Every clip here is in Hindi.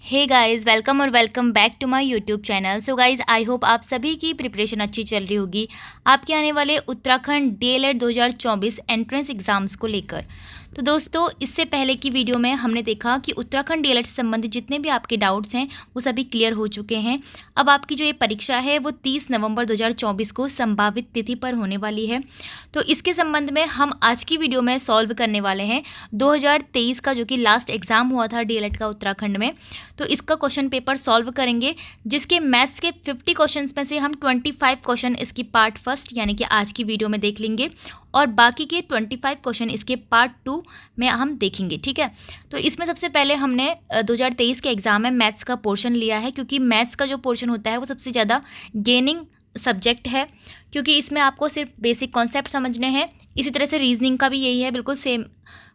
हे गाइस, वेलकम और welcome back to my YouTube channel. So guys, I hope आप सभी की प्रिपरेशन अच्छी चल रही होगी आपके आने वाले उत्तराखंड डीएलएड 2024 एंट्रेंस एग्जाम्स को लेकर। तो दोस्तों, इससे पहले की वीडियो में हमने देखा कि उत्तराखंड डीएलएड से संबंधित जितने भी आपके डाउट्स हैं वो सभी क्लियर हो चुके हैं। अब आपकी जो ये परीक्षा है वो 30 नवंबर 2024 को संभावित तिथि पर होने वाली है। तो इसके संबंध में हम आज की वीडियो में सॉल्व करने वाले हैं 2023 का जो कि लास्ट एग्ज़ाम हुआ था डीएलएड का उत्तराखंड में। तो इसका क्वेश्चन पेपर सॉल्व करेंगे, जिसके मैथ्स के 50 क्वेश्चंस में से हम 25 क्वेश्चन इसकी पार्ट फर्स्ट यानी कि आज की वीडियो में देख लेंगे और बाकी के 25 क्वेश्चन इसके पार्ट 2 में हम देखेंगे। ठीक है, तो इसमें सबसे पहले हमने 2023 के एग्ज़ाम में मैथ्स का पोर्शन लिया है, क्योंकि मैथ्स का जो पोर्शन होता है वो सबसे ज़्यादा गेनिंग सब्जेक्ट है, क्योंकि इसमें आपको सिर्फ बेसिक कॉन्सेप्ट समझने हैं। इसी तरह से रीजनिंग का भी यही है, बिल्कुल सेम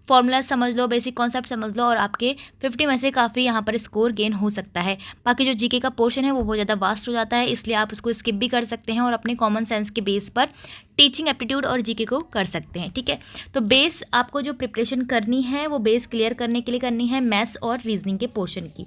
फॉर्मूला समझ लो, बेसिक कॉन्सेप्ट समझ लो और आपके 50 में से काफ़ी यहाँ पर स्कोर गेन हो सकता है। बाकी जो जीके का पोर्शन है वो बहुत ज़्यादा वास्ट हो जाता है, इसलिए आप उसको स्किप भी कर सकते हैं और अपने कॉमन सेंस के बेस पर टीचिंग एप्टीट्यूड और जीके को कर सकते हैं। ठीक है, तो बेस आपको जो प्रिपरेशन करनी है वो बेस क्लियर करने के लिए करनी है मैथ्स और रीजनिंग के पोर्शन की।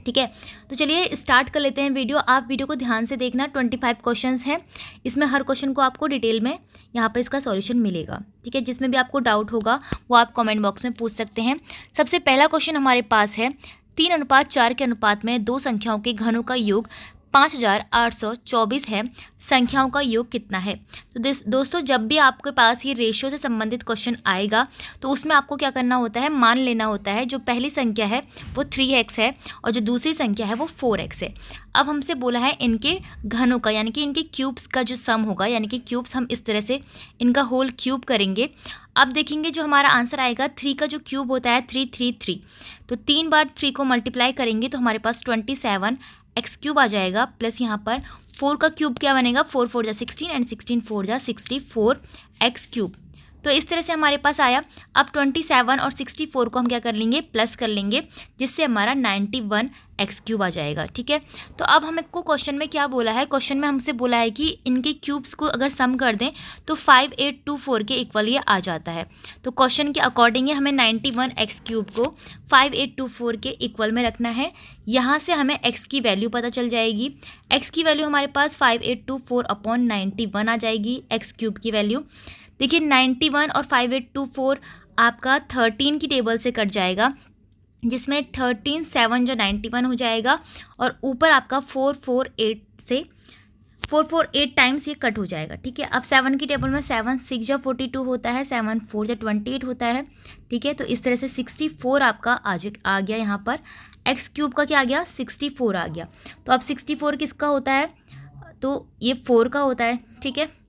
ठीक है, तो चलिए स्टार्ट कर लेते हैं वीडियो। आप वीडियो को ध्यान से देखना। 25 क्वेश्चंस हैं, इसमें हर क्वेश्चन को आपको डिटेल में यहाँ पर इसका सॉल्यूशन मिलेगा। ठीक है, जिसमें भी आपको डाउट होगा वो आप कमेंट बॉक्स में पूछ सकते हैं। सबसे पहला क्वेश्चन हमारे पास है, 3:4 के अनुपात में दो संख्याओं के घनों का योग 5824 है, संख्याओं का योग कितना है। तो दोस्तों, जब भी आपके पास ये रेशियो से संबंधित क्वेश्चन आएगा तो उसमें आपको क्या करना होता है, मान लेना होता है जो पहली संख्या है वो 3x है और जो दूसरी संख्या है वो 4x है। अब हमसे बोला है इनके घनों का, यानी कि इनके क्यूब्स का जो सम होगा, यानी कि क्यूब्स हम इस तरह से इनका होल क्यूब करेंगे। अब देखेंगे जो हमारा आंसर आएगा 3 का जो क्यूब होता है 333, तो 3 बार 3 को मल्टीप्लाई करेंगे तो हमारे पास 27 एक्स क्यूब आ जाएगा, प्लस यहाँ पर 4 का क्यूब क्या बनेगा, 4 4 जा 16 एंड 16 4 जा 64 एक्स क्यूब। तो इस तरह से हमारे पास आया। अब 27 और 64 को हम क्या कर लेंगे, प्लस कर लेंगे, जिससे हमारा 91 एक्स क्यूब आ जाएगा। ठीक है, तो अब हमको क्वेश्चन में क्या बोला है, क्वेश्चन में हमसे बोला है कि इनके क्यूब्स को अगर सम कर दें तो 5824 के इक्वल ये आ जाता है। तो क्वेश्चन के अकॉर्डिंग हमें 91 एक्स क्यूब को 5824 के इक्वल में रखना है। यहाँ से हमें एक्स की वैल्यू पता चल जाएगी। एक्स की वैल्यू हमारे पास 5824/91 आ जाएगी, एक्स क्यूब की वैल्यू। देखिए 91 और 5824 आपका 13 की टेबल से कट जाएगा, जिसमें 13 7 जो 91 हो जाएगा और ऊपर आपका 448 से 448 टाइम्स ये कट हो जाएगा। ठीक है, अब 7 की टेबल में 7 6 जा 42 होता है, 7 4 जा 28 होता है। ठीक है, तो इस तरह से 64 आपका आ गया। यहाँ पर एक्स क्यूब का क्या आ गया, 64 आ गया। तो अब 64 किसका होता है, तो ये 4 का होता है। ठीक है,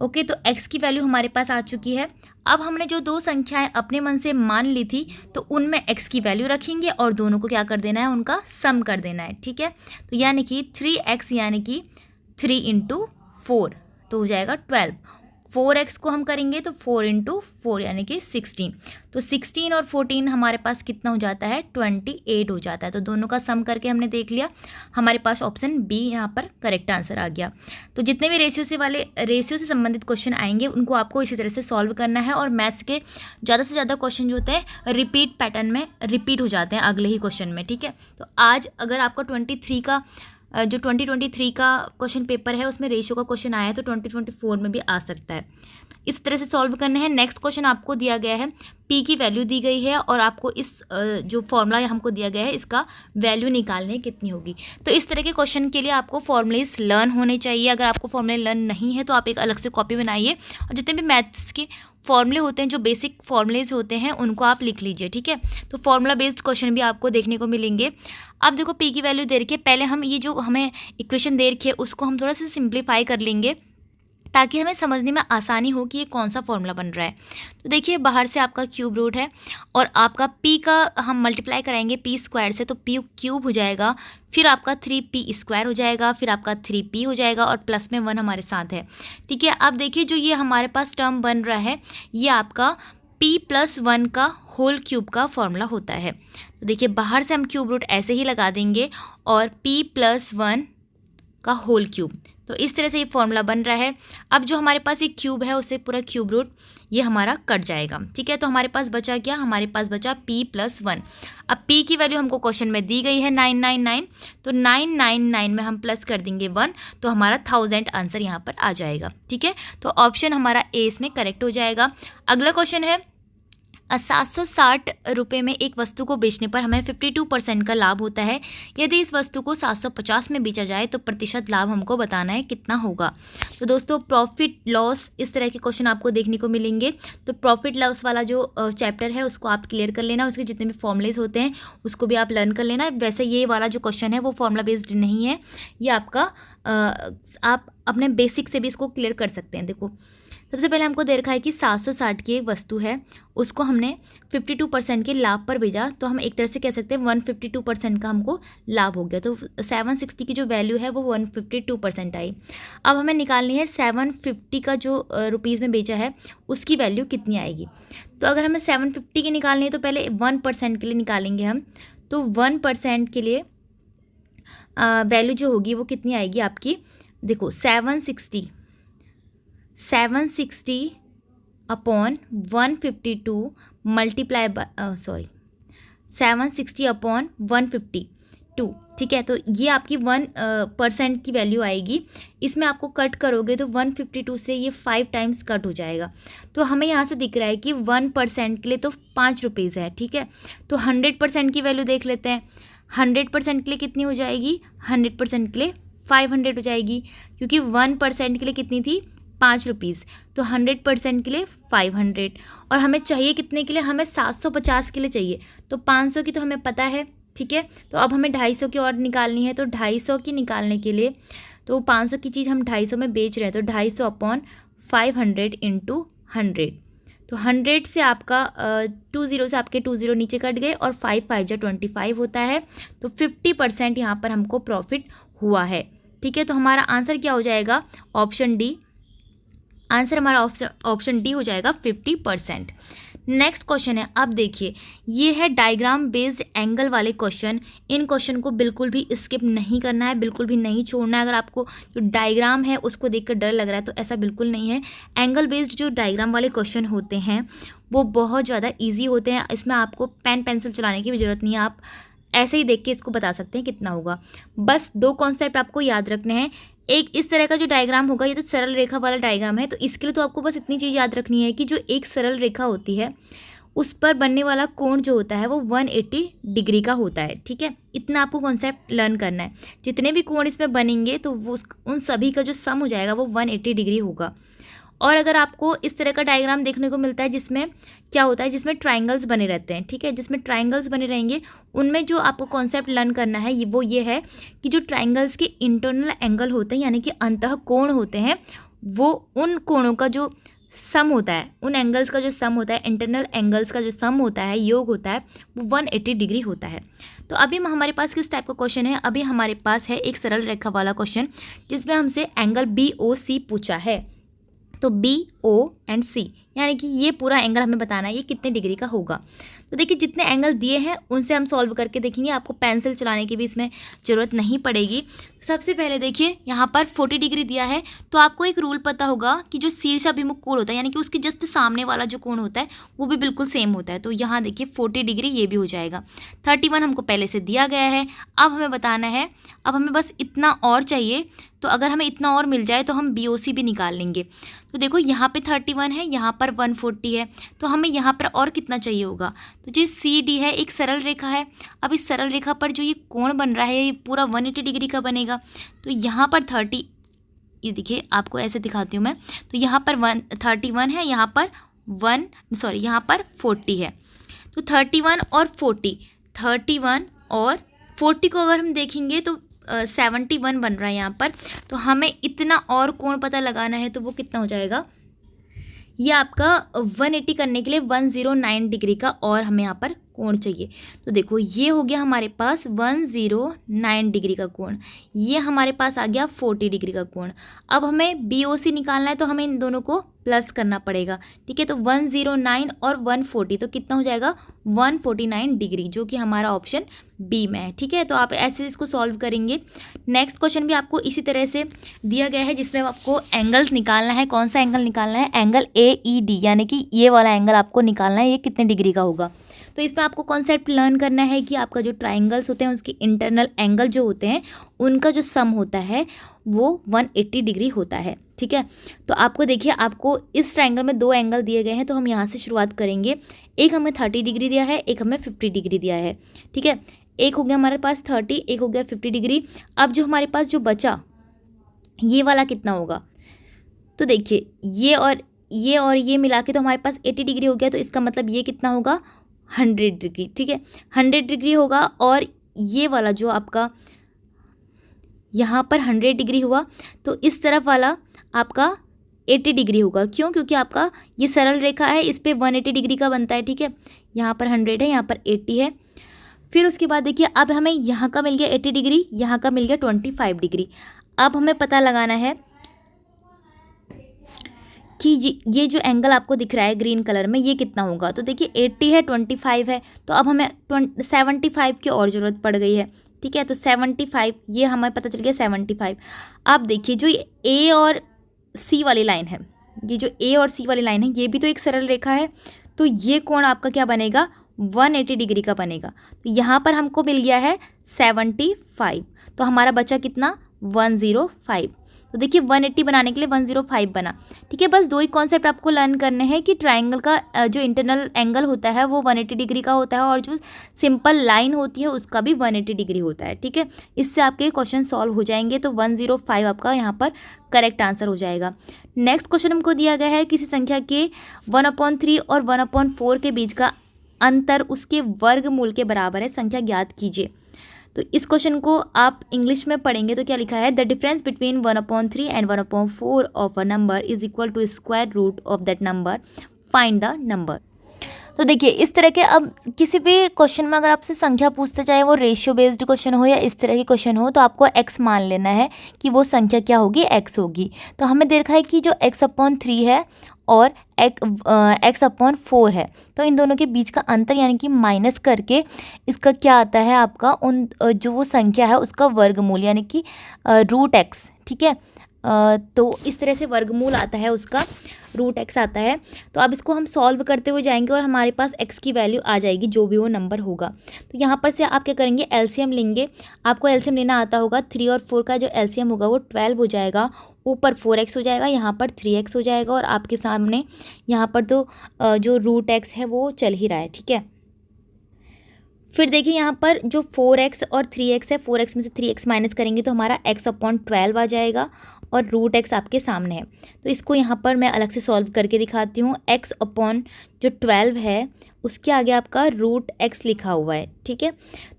ओके, तो x की वैल्यू हमारे पास आ चुकी है। अब हमने जो दो संख्याएं अपने मन से मान ली थी तो उनमें x की वैल्यू रखेंगे और दोनों को क्या कर देना है, उनका सम कर देना है। ठीक है, तो यानी कि 3x यानी कि 3 × 4 तो हो जाएगा 12। 4x को हम करेंगे तो 4 × 4 यानी कि 16। तो 16 और 14 हमारे पास कितना हो जाता है, 28 हो जाता है। तो दोनों का सम करके हमने देख लिया, हमारे पास ऑप्शन बी यहाँ पर करेक्ट आंसर आ गया। तो जितने भी रेशियो से संबंधित क्वेश्चन आएंगे उनको आपको इसी तरह से सॉल्व करना है। और मैथ्स के ज़्यादा से ज़्यादा क्वेश्चन जो होते हैं रिपीट पैटर्न में रिपीट हो जाते हैं अगले ही क्वेश्चन में। ठीक है, तो आज अगर आपका 2023 का क्वेश्चन पेपर है उसमें रेशियो का क्वेश्चन आया है तो 2024 में भी आ सकता है। इस तरह से सॉल्व करना है। नेक्स्ट क्वेश्चन आपको दिया गया है, पी की वैल्यू दी गई है और आपको इस जो फॉर्मूला हमको दिया गया है इसका वैल्यू निकालने कितनी होगी। तो इस तरह के क्वेश्चन के लिए आपको फॉर्मूलेज लर्न होने चाहिए। अगर आपको फॉर्मूले लर्न नहीं है तो आप एक अलग से कॉपी बनाइए और जितने भी मैथ्स के फॉर्मूले होते हैं, जो बेसिक फॉर्मूलेज होते हैं, उनको आप लिख लीजिए। ठीक है, तो फॉर्मूला बेस्ड क्वेश्चन भी आपको देखने को मिलेंगे। अब देखो पी की वैल्यू दे रखी है, पहले हम ये जो हमें इक्वेशन दे रखी है उसको हम थोड़ा सा सिंप्लीफाई कर लेंगे ताकि हमें समझने में आसानी हो कि ये कौन सा फॉर्मूला बन रहा है। तो देखिए बाहर से आपका क्यूब रूट है और आपका p का हम मल्टीप्लाई कराएंगे p स्क्वायर से, तो p क्यूब हो जाएगा, फिर आपका 3p स्क्वायर हो जाएगा, फिर आपका 3p हो जाएगा और प्लस में 1 हमारे साथ है। ठीक है, अब देखिए जो ये हमारे पास टर्म बन रहा है ये आपका p + 1 का होल क्यूब का फॉर्मूला होता है। तो देखिए बाहर से हम क्यूब रूट ऐसे ही लगा देंगे और p + 1 का होल क्यूब, तो तो इस तरह से ये फॉर्मूला बन रहा है। अब जो हमारे पास ये क्यूब है उसे पूरा क्यूब रूट ये हमारा कट जाएगा, ठीक है। तो हमारे पास बचा क्या, हमारे पास बचा p+1। अब p की वैल्यू हमको क्वेश्चन में दी गई है 999, तो 999 में हम प्लस कर देंगे 1, तो हमारा 1000 आंसर यहाँ पर आ जाएगा, ठीक है। तो ऑप्शन हमारा ए इसमें करेक्ट हो जाएगा। अगला क्वेश्चन है 760 रुपये में एक वस्तु को बेचने पर हमें 52% का लाभ होता है। यदि इस वस्तु को 750 में बेचा जाए तो प्रतिशत लाभ हमको बताना है कितना होगा। तो दोस्तों प्रॉफिट लॉस इस तरह के क्वेश्चन आपको देखने को मिलेंगे। तो प्रॉफिट लॉस वाला जो चैप्टर है उसको आप क्लियर कर लेना, उसके जितने भी फॉर्मूलेज होते हैं उसको भी आप लर्न कर लेना। वैसे ये वाला जो क्वेश्चन है वो फॉर्मूला बेस्ड नहीं है, ये आपका आप अपने बेसिक से भी इसको क्लियर कर सकते हैं। देखो सबसे पहले हमको दे रखा है कि 760 की एक वस्तु है, उसको हमने 52% के लाभ पर भेजा, तो हम एक तरह से कह सकते हैं 152% का हमको लाभ हो गया। तो 760 की जो वैल्यू है वो 152% आई। अब हमें निकालनी है 750 का जो रुपीज़ में बेचा है उसकी वैल्यू कितनी आएगी। तो अगर हमें 750 की निकालनी है तो पहले 1% के लिए निकालेंगे हम। तो 1% के लिए वैल्यू जो होगी वो कितनी आएगी आपकी, देखो 760 अपॉन 152 मल्टीप्लाई बाय 760 अपॉन 152, ठीक है। तो ये आपकी 1% की वैल्यू आएगी। इसमें आपको कट करोगे तो 152 से ये 5 टाइम्स कट हो जाएगा। तो हमें यहाँ से दिख रहा है कि 1% के लिए तो 5 रुपीज़ है, ठीक है। तो 100% की वैल्यू देख लेते हैं। 100% के लिए कितनी हो जाएगी, 100% के लिए 500 हो जाएगी, क्योंकि 1% के लिए कितनी थी 5 रुपीज़, तो 100% के लिए 500। और हमें चाहिए कितने के लिए, हमें 750 के लिए चाहिए। तो 500 की तो हमें पता है, ठीक है। तो अब हमें 250 की और निकालनी है। तो 250 की निकालने के लिए तो 500 की चीज़ हम 250 में बेच रहे हैं, तो 250 अपॉन 500 इंटू 100। तो 100 से आपका 20 से आपके 20 नीचे कट गए और 5 5 जा 25 होता है। तो 50% यहाँ पर हमको प्रॉफिट हुआ है, ठीक है। तो हमारा आंसर क्या हो जाएगा, ऑप्शन डी। आंसर हमारा ऑप्शन डी हो जाएगा 50%। नेक्स्ट क्वेश्चन है, अब देखिए ये है डायग्राम बेस्ड एंगल वाले क्वेश्चन। इन क्वेश्चन को बिल्कुल भी स्किप नहीं करना है, बिल्कुल भी नहीं छोड़ना है। अगर आपको जो डायग्राम है उसको देखकर डर लग रहा है तो ऐसा बिल्कुल नहीं है। एंगल बेस्ड जो डायग्राम वाले क्वेश्चन होते हैं वो बहुत ज़्यादा ईजी होते हैं। इसमें आपको पेन पेंसिल चलाने की भी ज़रूरत नहीं है, आप ऐसे ही देख के इसको बता सकते हैं कितना होगा। बस 2 कॉन्सेप्ट आपको याद रखने हैं। एक इस तरह का जो डायग्राम होगा ये तो सरल रेखा वाला डायग्राम है, तो इसके लिए तो आपको बस इतनी चीज़ याद रखनी है कि जो एक सरल रेखा होती है उस पर बनने वाला कोण जो होता है वो 180 डिग्री का होता है, ठीक है। इतना आपको कॉन्सेप्ट लर्न करना है। जितने भी कोण इसमें बनेंगे तो वो उन सभी का जो सम हो जाएगा वो 180 डिग्री होगा। और अगर आपको इस तरह का डायग्राम देखने को मिलता है जिसमें क्या होता है, जिसमें ट्रायंगल्स बने रहते हैं, ठीक है, जिसमें ट्रायंगल्स बने रहेंगे, उनमें जो आपको कॉन्सेप्ट लर्न करना है वो ये है कि जो ट्रायंगल्स के इंटरनल एंगल होते हैं यानी कि अंतः कोण होते हैं, वो उन कोणों का जो सम होता है, उन एंगल्स का जो सम होता है, इंटरनल एंगल्स का जो सम होता है, योग होता है, वो 180 डिग्री होता है। तो अभी हमारे पास किस टाइप का क्वेश्चन है, अभी हमारे पास है एक सरल रेखा वाला क्वेश्चन जिसमें हमसे एंगल BOC पूछा है। तो BOC यानी कि ये पूरा एंगल हमें बताना है ये कितने डिग्री का होगा। तो देखिए जितने एंगल दिए हैं उनसे हम सॉल्व करके देखेंगे, आपको पेंसिल चलाने की भी इसमें ज़रूरत नहीं पड़ेगी। सबसे पहले देखिए यहाँ पर 40 डिग्री दिया है, तो आपको एक रूल पता होगा कि जो शीर्षाभिमुख कोण होता है यानी कि उसके जस्ट सामने वाला जो कोण होता है वो भी बिल्कुल सेम होता है। तो यहाँ देखिए 40 डिग्री ये भी हो जाएगा। 31 हमको पहले से दिया गया है, अब हमें बताना है, अब हमें बस इतना और चाहिए। तो अगर हमें इतना और मिल जाए तो हम BOC भी निकाल लेंगे। तो देखो यहाँ पे 31 है, यहाँ पर 140 है, तो हमें यहाँ पर और कितना चाहिए होगा। तो जो CD है एक सरल रेखा है, अब इस सरल रेखा पर जो ये कोण बन रहा है ये पूरा 180 डिग्री का बनेगा। तो यहाँ पर 30, ये देखिए आपको ऐसे दिखाती हूँ मैं, तो यहाँ पर 31 है, यहाँ पर यहाँ पर 40 है। तो 31 और 40, 31 और 40 को अगर हम देखेंगे तो 71 बन रहा है यहाँ पर। तो हमें इतना और कोण पता लगाना है, तो वो कितना हो जाएगा, ये आपका 180 करने के लिए 109 डिग्री का और हमें यहाँ पर कोण चाहिए। तो देखो ये हो गया हमारे पास 109 डिग्री का कोण, ये हमारे पास आ गया 40 डिग्री का कोण। अब हमें BOC निकालना है तो हमें इन दोनों को प्लस करना पड़ेगा, ठीक है। तो 109 और 140 तो कितना हो जाएगा 149 डिग्री, जो कि हमारा ऑप्शन बी में है, ठीक है। तो आप ऐसे इसको सॉल्व करेंगे। नेक्स्ट क्वेश्चन भी आपको इसी तरह से दिया गया है, जिसमें आपको एंगल्स निकालना है। कौन सा एंगल निकालना है, एंगल AED, यानी कि ये वाला एंगल आपको निकालना है, ये कितने डिग्री का होगा। तो इसमें आपको कॉन्सेप्ट लर्न करना है कि आपका जो ट्राइंगल्स होते हैं उसके इंटरनल एंगल जो होते हैं उनका जो सम होता है वो 180 डिग्री होता है, ठीक है। तो आपको देखिए, आपको इस ट्राइंगल में 2 एंगल दिए गए हैं, तो हम यहाँ से शुरुआत करेंगे। एक हमें 30 डिग्री दिया है, एक हमें 50 डिग्री दिया है, ठीक है। एक हो गया हमारे पास 30, एक हो गया 50 डिग्री। अब जो हमारे पास जो बचा ये वाला कितना होगा, तो देखिए ये और ये मिला के तो हमारे पास 80 डिग्री हो गया। तो इसका मतलब ये कितना होगा 100 डिग्री, ठीक है, 100 डिग्री होगा। और ये वाला जो आपका यहाँ पर 100 डिग्री हुआ, तो इस तरफ वाला आपका 80 डिग्री होगा। क्यों, क्योंकि आपका ये सरल रेखा है, इस पर 180 डिग्री का बनता है, ठीक है। यहाँ पर 100 है, यहाँ पर 80 है। फिर उसके बाद देखिए, अब हमें यहाँ का मिल गया 80 डिग्री, यहाँ का मिल गया 25 डिग्री। अब हमें पता लगाना है कि ये जो एंगल आपको दिख रहा है ग्रीन कलर में, ये कितना होगा। तो देखिए 80 है, 25 है, तो अब हमें 75 की और ज़रूरत पड़ गई है, ठीक है। तो 75, ये हमें पता चल गया 75। अब देखिए जो A और C वाली लाइन है, ये जो A और C वाली लाइन है, ये भी तो एक सरल रेखा है। तो ये कोण आपका क्या बनेगा 180 डिग्री का बनेगा। तो यहाँ पर हमको मिल गया है 75, तो हमारा बचा कितना 105। तो देखिए 180 बनाने के लिए 105 बना, ठीक है। बस 2 ही कॉन्सेप्ट आपको लर्न करने हैं कि ट्राइंगल का जो इंटरनल एंगल होता है वो 180 डिग्री का होता है, और जो सिंपल लाइन होती है उसका भी 180 डिग्री होता है, ठीक है। इससे आपके क्वेश्चन सॉल्व हो जाएंगे। तो 105 आपका यहाँ पर करेक्ट आंसर हो जाएगा। नेक्स्ट क्वेश्चन हमको दिया गया है, किसी संख्या के 1/3 और 1/4 के बीच का अंतर उसके वर्गमूल के बराबर है, संख्या ज्ञात कीजिए। तो इस क्वेश्चन को आप इंग्लिश में पढ़ेंगे तो क्या लिखा है, the difference between 1/3 and 1/4 of a number is equal to square root of that number, find the number. तो देखिए इस तरह के, अब किसी भी क्वेश्चन में अगर आपसे संख्या पूछते, चाहे वो रेशियो बेस्ड क्वेश्चन हो या इस तरह के क्वेश्चन हो, तो आपको x मान लेना है कि वो संख्या क्या होगी, x होगी। तो हमें देखा है कि जो x/3 है और x/4 है, तो इन दोनों के बीच का अंतर यानी कि माइनस करके इसका क्या आता है आपका, उन जो वो संख्या है उसका वर्गमूल यानी कि √x, ठीक है। तो इस तरह से वर्गमूल आता है उसका, √x आता है। तो अब इसको हम सॉल्व करते हुए जाएंगे और हमारे पास x की वैल्यू आ जाएगी, जो भी वो नंबर होगा। तो यहाँ पर से आप क्या करेंगे, एलसीएम लेंगे। आपको एलसीएम लेना आता होगा, 3 और 4 का जो एलसीएम होगा वो 12 हो जाएगा। ऊपर 4x हो जाएगा, यहाँ पर 3x हो जाएगा, और आपके सामने यहाँ पर तो जो √x है वो चल ही रहा है, ठीक है। फिर देखिए यहाँ पर जो 4x और 3x है, 4x में से 3x माइनस करेंगे तो हमारा x/12 आ जाएगा, और √x आपके सामने है। तो इसको यहाँ पर मैं अलग से सॉल्व करके दिखाती हूँ। x/12 है उसके आगे आपका √x लिखा हुआ है, ठीक है।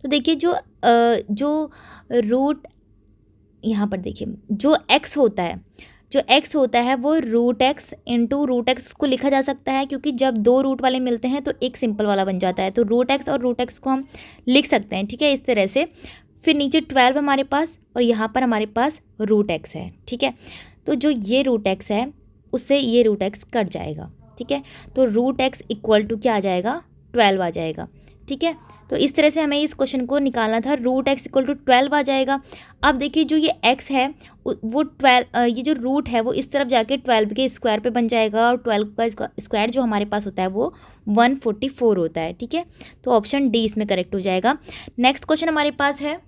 तो देखिए जो रूट यहाँ पर देखिए जो x होता है वो √x इंटू √x को लिखा जा सकता है, क्योंकि जब 2 रूट वाले मिलते हैं तो एक सिंपल वाला बन जाता है। तो √x और √x को हम लिख सकते हैं, ठीक है, इस तरह से। फिर नीचे 12 हमारे पास, और यहाँ पर हमारे पास √x है, ठीक है। तो जो ये √x है उससे ये √x कट जाएगा, ठीक है। तो √x इक्वल टू क्या आ जाएगा, 12 आ जाएगा, ठीक है। तो इस तरह से हमें इस क्वेश्चन को निकालना था, √x इक्वल टू 12 आ जाएगा। अब देखिए जो ये x है वो 12, ये जो रूट है वो इस तरफ जाके 12 के स्क्वायर पे बन जाएगा, और 12 का स्क्वायर जो हमारे पास होता है वो 144 होता है, ठीक है। तो ऑप्शन डी इसमें करेक्ट हो जाएगा। नेक्स्ट क्वेश्चन हमारे पास है,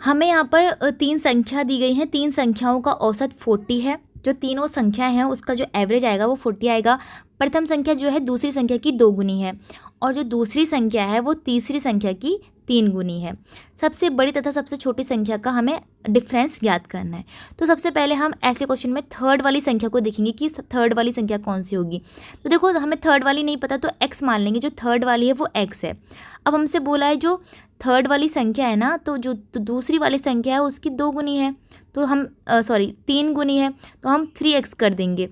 हमें यहाँ पर 3 संख्या दी गई हैं, 3 संख्याओं का औसत 40 है। जो तीनों संख्याएं हैं उसका जो एवरेज आएगा वो 40 आएगा। प्रथम संख्या जो है दूसरी संख्या की 2 गुनी है, और जो दूसरी संख्या है वो तीसरी संख्या की 3 गुनी है। सबसे बड़ी तथा सबसे छोटी संख्या का हमें डिफरेंस ज्ञात करना है। तो सबसे पहले हम ऐसे क्वेश्चन में थर्ड वाली संख्या को देखेंगे कि थर्ड वाली संख्या कौन सी होगी। तो देखो हमें थर्ड वाली नहीं पता तो x मान लेंगे, जो थर्ड वाली है वो x है। अब हमसे बोला है जो थर्ड वाली संख्या है ना, तो जो दूसरी वाली संख्या है उसकी 2 गुनी है, तो हम 3 गुनी है, तो हम 3x कर देंगे।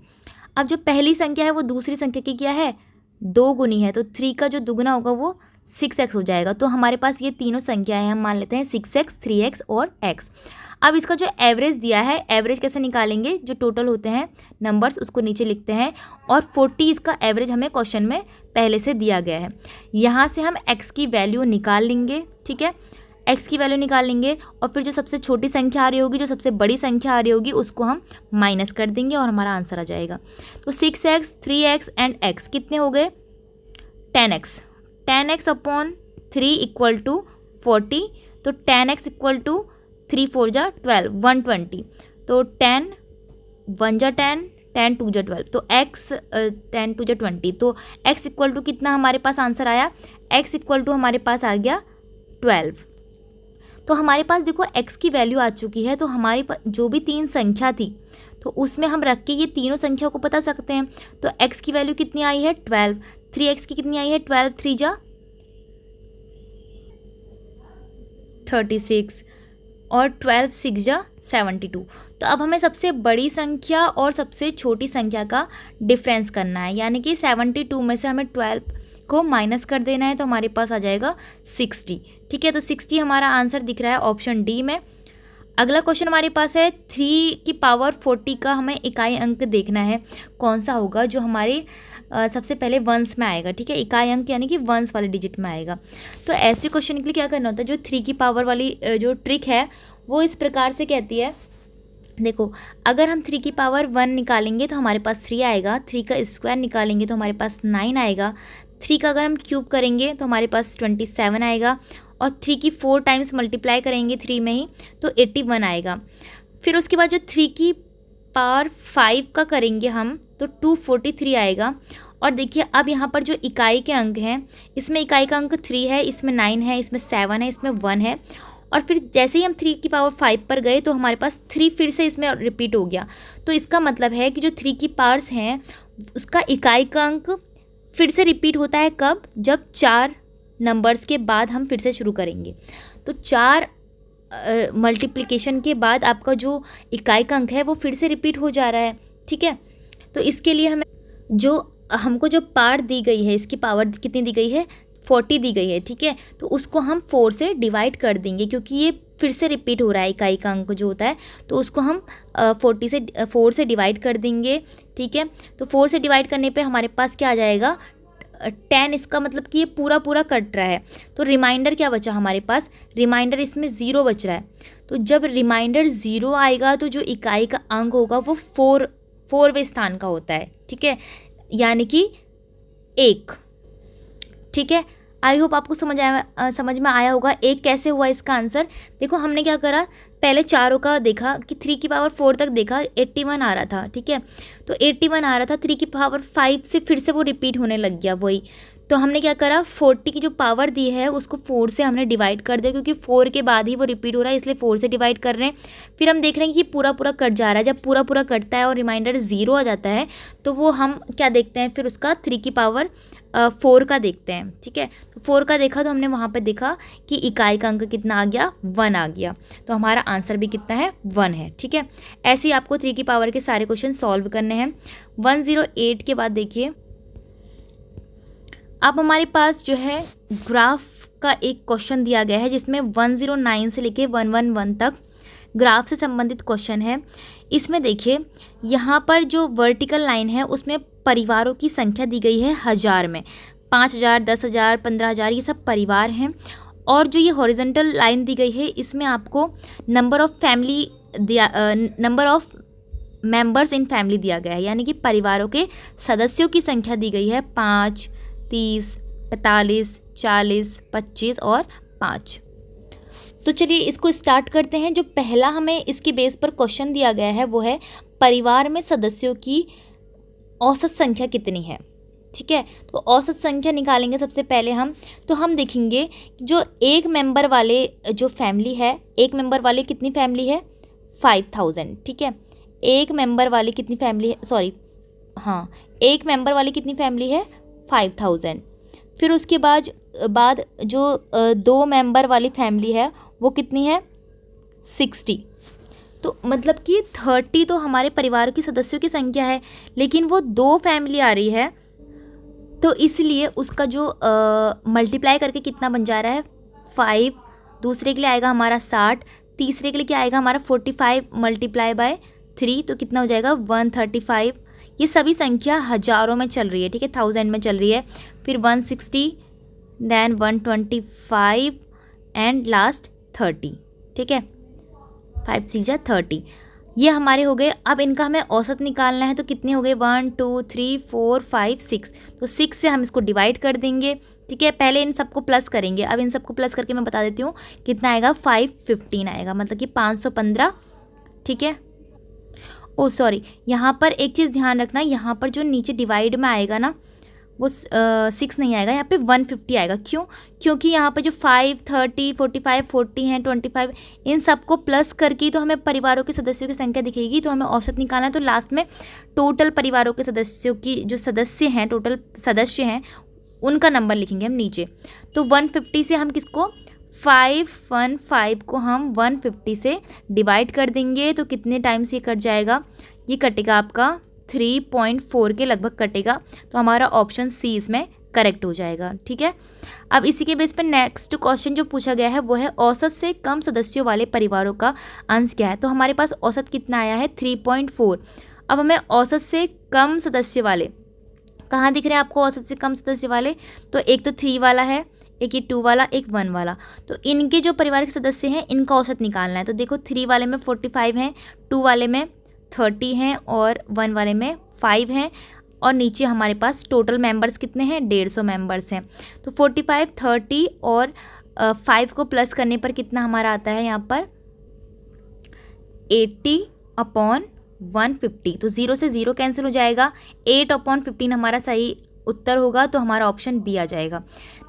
अब जो पहली संख्या है वो दूसरी संख्या की क्या है, 2 गुनी है, तो 3 का जो दुगुना होगा वो 6x हो जाएगा। तो हमारे पास ये तीनों संख्या है, हम मान लेते हैं 6x, 3x और x। अब इसका जो एवरेज दिया है, एवरेज कैसे निकालेंगे, जो टोटल होते हैं नंबर्स उसको नीचे लिखते हैं और 40 इसका एवरेज हमें क्वेश्चन में पहले से दिया गया है। यहाँ से हम x की वैल्यू निकाल लेंगे, ठीक है, x की वैल्यू निकाल लेंगे और फिर जो सबसे छोटी संख्या आ रही होगी, जो सबसे बड़ी संख्या आ रही होगी, उसको हम माइनस कर देंगे और हमारा आंसर आ जाएगा। तो 6x, 3x एंड x कितने हो गए, 10x। 10x upon 3 equal to 40, तो 10x इक्वल टू 3 4 जा 12, 120। तो 10 1 जा 10, 10 2 जा 12, तो x 10 2 जा 20, तो x इक्वल टू कितना हमारे पास आंसर आया, x इक्वल टू हमारे पास आ गया 12। तो हमारे पास देखो x की वैल्यू आ चुकी है। तो हमारे पास जो भी तीन संख्या थी तो उसमें हम रख के ये तीनों संख्या को बता सकते हैं। तो x की वैल्यू कितनी आई है 12, 3x की कितनी आई है 12 3 जा 36 और 12 6 जा 72। तो अब हमें सबसे बड़ी संख्या और सबसे छोटी संख्या का डिफरेंस करना है, यानी कि 72 में से हमें 12 को माइनस कर देना है, तो हमारे पास आ जाएगा 60। ठीक है, तो 60 हमारा आंसर दिख रहा है ऑप्शन डी में। अगला क्वेश्चन हमारे पास है 3 की पावर 40 का हमें इकाई अंक देखना है, कौन सा होगा जो हमारे सबसे पहले वंस में आएगा। ठीक है, इकाई अंक यानी कि वंस वाले डिजिट में आएगा। तो ऐसे क्वेश्चन के लिए क्या करना होता है, जो 3 की पावर वाली जो ट्रिक है वो इस प्रकार से कहती है, देखो अगर हम 3 की पावर 1 निकालेंगे तो हमारे पास 3 आएगा, 3 का स्क्वायर निकालेंगे तो हमारे पास 9 आएगा, 3 का अगर हम क्यूब करेंगे तो हमारे पास 27 आएगा, और 3 की 4 टाइम्स मल्टीप्लाई करेंगे 3 में ही तो 81 आएगा। फिर उसके बाद जो 3 की पावर 5 का करेंगे हम तो 243 आएगा। और देखिए अब यहाँ पर जो इकाई के अंक हैं, इसमें इकाई का अंक 3 है, इसमें 9 है, इसमें 7 है, इसमें 1 है। और फिर जैसे ही हम 3 की पावर 5 पर गए तो हमारे पास 3 फिर से इसमें रिपीट हो गया। तो इसका मतलब है कि जो 3 की पावर्स हैं उसका इकाई का अंक फिर से रिपीट होता है, कब, जब 4 नंबर्स के बाद हम फिर से शुरू करेंगे। तो 4 मल्टीप्लिकेशन के बाद आपका जो इकाई का अंक है वो फिर से रिपीट हो जा रहा है। ठीक है, तो इसके लिए हमें हमको जो पावर दी गई है, इसकी पावर कितनी दी गई है 40 दी गई है। ठीक है, तो उसको हम 4 से डिवाइड कर देंगे, क्योंकि ये फिर से रिपीट हो रहा है इकाई का अंक जो होता है, तो उसको हम 4 से डिवाइड कर देंगे। ठीक है, तो 4 से डिवाइड करने पे हमारे पास क्या आ जाएगा 10। इसका मतलब कि ये पूरा पूरा कट रहा है, तो रिमाइंडर क्या बचा हमारे पास, रिमाइंडर इसमें 0 बच रहा है। तो जब रिमाइंडर 0 आएगा तो जो इकाई का अंक होगा वो 4वें स्थान का होता है। ठीक है, यानी कि 1। ठीक है, आई होप आपको समझ में आया होगा। 1 कैसे हुआ इसका आंसर। देखो हमने क्या करा, पहले चारों का देखा कि 3 की पावर 4 तक देखा, 81 आ रहा था। ठीक है, तो 81 आ रहा था, 3 की पावर 5 से फिर से वो रिपीट होने लग गया वही। तो हमने क्या करा, 40 की जो पावर दी है उसको 4 से हमने डिवाइड कर दिया, क्योंकि 4 के बाद ही वो रिपीट हो रहा है, इसलिए 4 से डिवाइड कर रहे हैं। फिर हम देख रहे हैं कि पूरा पूरा कट जा रहा है। जब पूरा पूरा कटता है और रिमाइंडर 0 आ जाता है तो वो हम क्या देखते हैं, फिर उसका 3 की पावर 4 का देखते हैं। ठीक है, तो 4 का देखा तो हमने वहाँ पर देखा कि इकाई का अंक कितना आ गया 1 आ गया, तो हमारा आंसर भी कितना है 1 है। ठीक है, ऐसे ही आपको 3 की पावर के सारे क्वेश्चन सॉल्व करने हैं। 108 के बाद देखिए, अब हमारे पास जो है ग्राफ का एक क्वेश्चन दिया गया है, जिसमें 109 से लेके 111 तक ग्राफ से संबंधित क्वेश्चन है। इसमें देखिए यहाँ पर जो वर्टिकल लाइन है उसमें परिवारों की संख्या दी गई है 1000 में, 5000, 10,000, 15,000 ये सब परिवार हैं। और जो ये हॉरिजॉन्टल लाइन दी गई है इसमें आपको number of members in family दिया गया है, यानी कि परिवारों के सदस्यों की संख्या दी गई है 5, 30, 45, 40, 25 और 5। तो चलिए इसको स्टार्ट करते हैं। जो पहला हमें इसके बेस पर क्वेश्चन दिया गया है वो है परिवार में सदस्यों की औसत संख्या कितनी है। ठीक है, तो औसत संख्या निकालेंगे सबसे पहले हम। तो हम देखेंगे जो एक मेंबर वाले जो फैमिली है, एक मेंबर वाले कितनी फैमिली है 5000। ठीक है, एक मेंबर वाली कितनी फैमिली है, सॉरी हाँ, एक मेंबर वाली कितनी फैमिली है 5000। फिर उसके बाद जो 2 मेंबर वाली फैमिली है वो कितनी है 60। तो मतलब कि 30 तो हमारे परिवार के सदस्यों की संख्या है, लेकिन वो 2 फैमिली आ रही है तो इसलिए उसका जो मल्टीप्लाई करके कितना बन जा रहा है 5, दूसरे के लिए आएगा हमारा 60, तीसरे के लिए क्या आएगा हमारा 45 मल्टीप्लाई बाय 3, तो कितना हो जाएगा 135। ये सभी संख्या हज़ारों में चल रही है, ठीक है, 1000 में चल रही है, फिर 160, देन 125 एंड लास्ट 30, ठीक है, 5 6 जा 30। ये हमारे हो गए। अब इनका हमें औसत निकालना है, तो कितने हो गए 1 2 3 4 5 6, तो 6 से हम इसको डिवाइड कर देंगे, ठीक है। पहले इन सबको प्लस करेंगे, अब इन सबको प्लस करके मैं बता देती हूँ कितना आएगा 515 आएगा, मतलब कि 515, ठीक है। ओ सॉरी, यहाँ पर एक चीज़ ध्यान रखना, यहाँ पर जो नीचे डिवाइड में आएगा ना वो 6 नहीं आएगा, यहाँ पे 150 आएगा। क्यों? क्योंकि यहाँ पे जो 5 30 45 40 हैं 25, इन सबको प्लस करके तो हमें परिवारों के सदस्यों की संख्या दिखेगी, तो हमें औसत निकालना है। तो लास्ट में टोटल परिवारों के सदस्यों की जो सदस्य हैं, टोटल सदस्य हैं, उनका नंबर लिखेंगे हम नीचे। तो 150 से हम किसको 515 को हम 150 से डिवाइड कर देंगे, तो कितने टाइम से ये कट जाएगा, ये कटेगा आपका 3.4 के लगभग कटेगा, तो हमारा ऑप्शन सी इसमें करेक्ट हो जाएगा, ठीक है। अब इसी के बेस पर नेक्स्ट क्वेश्चन जो पूछा गया है वो है औसत से कम सदस्यों वाले परिवारों का अंश क्या है। तो हमारे पास औसत कितना आया है 3.4। अब हमें औसत से कम सदस्य वाले कहाँ दिख रहे हैं आपको, औसत से कम सदस्य वाले, तो एक तो 3 वाला है, एक ये 2 वाला, एक 1 वाला, तो इनके जो परिवार के सदस्य हैं इनका औसत निकालना है। तो देखो 3 वाले में 45 हैं, 2 वाले में 30 हैं और 1 वाले में 5 हैं, और नीचे हमारे पास टोटल मेंबर्स कितने हैं 150 मेंबर्स हैं। तो 45 30 और 5 को प्लस करने पर कितना हमारा आता है यहाँ पर 80/150, तो 0 से 0 कैंसिल हो जाएगा, 8/15 हमारा सही उत्तर होगा, तो हमारा ऑप्शन बी आ जाएगा।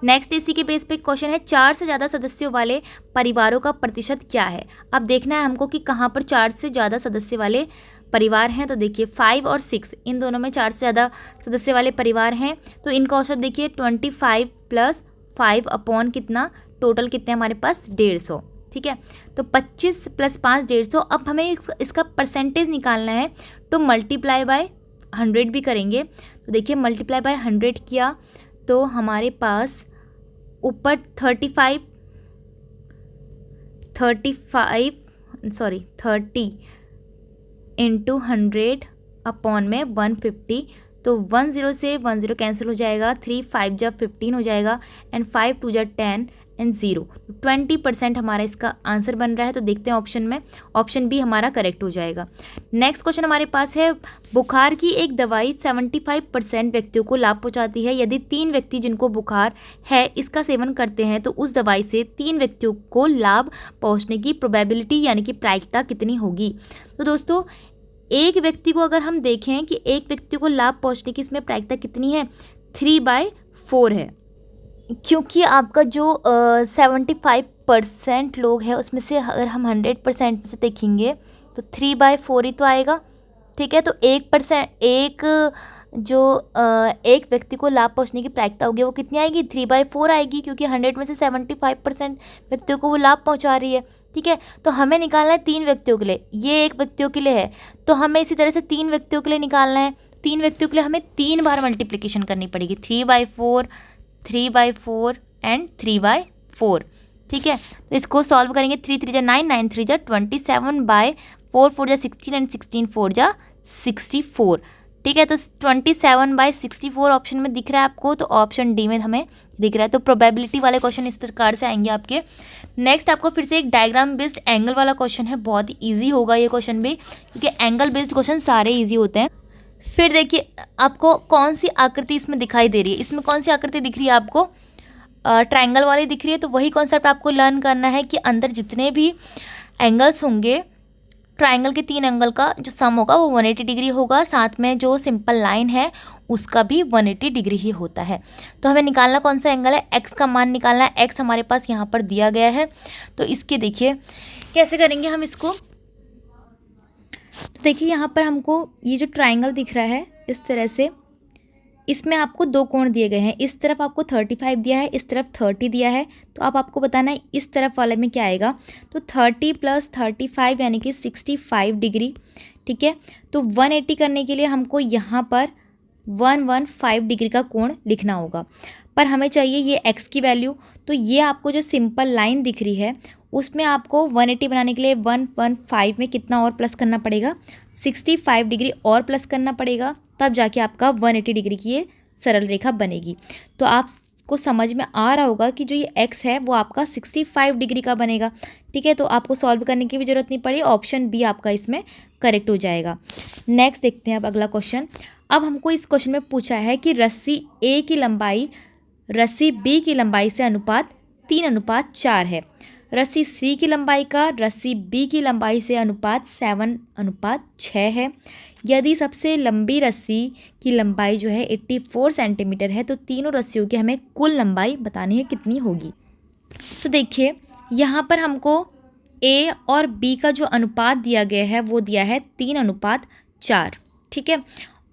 नेक्स्ट इसी के बेस पे क्वेश्चन है 4 से ज़्यादा सदस्यों वाले परिवारों का प्रतिशत क्या है। अब देखना है हमको कि कहाँ पर 4 से ज़्यादा सदस्य वाले परिवार हैं। तो देखिए 5 और 6 इन दोनों में 4 से ज़्यादा सदस्य वाले परिवार हैं, तो इनका औसत देखिए 25 + 5 अपॉन कितना, टोटल कितने हमारे पास 150, ठीक है। तो 25 + 5 150। अब हमें इसका परसेंटेज निकालना है, तो मल्टीप्लाई बाय 100 भी करेंगे। तो देखिए मल्टीप्लाई बाय 100 किया तो हमारे पास ऊपर 30 इंटू 100 अपॉन में 150, तो 10 से 10 कैंसिल हो जाएगा, 3 5 जा 15 हो जाएगा, एंड 5 2 जा 10 एंड 0, 20% हमारा इसका आंसर बन रहा है। तो देखते हैं ऑप्शन में, ऑप्शन बी हमारा करेक्ट हो जाएगा। नेक्स्ट क्वेश्चन हमारे पास है बुखार की एक दवाई 75% व्यक्तियों को लाभ पहुंचाती है। यदि 3 व्यक्ति जिनको बुखार है इसका सेवन करते हैं तो उस दवाई से 3 व्यक्तियों को लाभ पहुंचने की प्रोबेबिलिटी यानी कि प्रायिकता कितनी होगी। तो दोस्तों एक व्यक्ति को अगर हम देखें कि एक व्यक्ति को लाभ पहुंचने की इसमें प्रायिकता कितनी है 3/4 है, क्योंकि आपका जो 75% लोग हैं उसमें से अगर हम 100% से देखेंगे तो 3/4 ही तो आएगा, ठीक है। तो 1% एक व्यक्ति को लाभ पहुंचने की प्रायिकता होगी वो कितनी आएगी 3/4 आएगी, क्योंकि 100 में से 75% व्यक्तियों को वो लाभ पहुंचा रही है, ठीक है। तो हमें निकालना है 3 व्यक्तियों के लिए, ये 1 व्यक्तियों के लिए है, तो हमें इसी तरह से 3 व्यक्तियों के लिए निकालना है। 3 व्यक्तियों के लिए हमें 3 बार मल्टीप्लिकेशन करनी पड़ेगी, 3/4 3/4 एंड 3/4, ठीक है। तो इसको सॉल्व करेंगे, 3 3 जा 9 9 3 जा 27/4 4 जा 16 एंड 16 4 जा 64, ठीक है। तो 27/64 ऑप्शन में दिख रहा है आपको, तो ऑप्शन डी में हमें दिख रहा है। तो प्रोबेबिलिटी वाले क्वेश्चन इस प्रकार से आएंगे आपके। नेक्स्ट आपको फिर से एक डायग्राम बेस्ड एंगल वाला क्वेश्चन है, बहुत ही ईजी होगा ये क्वेश्चन भी, क्योंकि एंगल बेस्ड क्वेश्चन सारे ईजी होते हैं। फिर देखिए आपको कौन सी आकृति इसमें दिखाई दे रही है, इसमें कौन सी आकृति दिख रही है आपको, ट्रायंगल वाली दिख रही है। तो वही कॉन्सेप्ट आपको लर्न करना है कि अंदर जितने भी एंगल्स होंगे ट्रायंगल के 3 एंगल का जो सम होगा वो 180 डिग्री होगा, साथ में जो सिंपल लाइन है उसका भी 180 डिग्री ही होता है। तो हमें निकालना कौन सा एंगल है, एक्स का मान निकालना है। एक्स हमारे पास यहाँ पर दिया गया है, तो इसके देखिए कैसे करेंगे हम इसको। तो देखिए यहाँ पर हमको ये जो ट्रायंगल दिख रहा है इस तरह से, इसमें आपको 2 कोण दिए गए हैं, इस तरफ आपको 35 दिया है, इस तरफ 30 दिया है। तो अब आपको बताना है इस तरफ वाले में क्या आएगा, तो 30 + 35 यानी कि 65 डिग्री, ठीक है। तो 180 करने के लिए हमको यहाँ पर 115 डिग्री का कोण लिखना होगा। पर हमें चाहिए ये x की वैल्यू, तो ये आपको जो सिंपल लाइन दिख रही है उसमें आपको 180 बनाने के लिए 115 में कितना और प्लस करना पड़ेगा, 65 डिग्री और प्लस करना पड़ेगा, तब जाके आपका 180 डिग्री की ये सरल रेखा बनेगी। तो आपको समझ में आ रहा होगा कि जो ये x है वो आपका 65 डिग्री का बनेगा। ठीक है, तो आपको सॉल्व करने की भी ज़रूरत नहीं पड़ी, ऑप्शन बी आपका इसमें करेक्ट हो जाएगा। नेक्स्ट देखते हैं अब अगला क्वेश्चन। अब हमको इस क्वेश्चन में पूछा है कि रस्सी ए की लंबाई रस्सी बी की लंबाई से अनुपात 3:4 है। रस्सी सी की लंबाई का रस्सी बी की लंबाई से अनुपात 7:6 है। यदि सबसे लंबी रस्सी की लंबाई जो है 84 सेंटीमीटर है तो तीनों रस्सियों की हमें कुल लंबाई बतानी है कितनी होगी। तो देखिए यहाँ पर हमको ए और बी का जो अनुपात दिया गया है वो दिया है 3:4। ठीक है,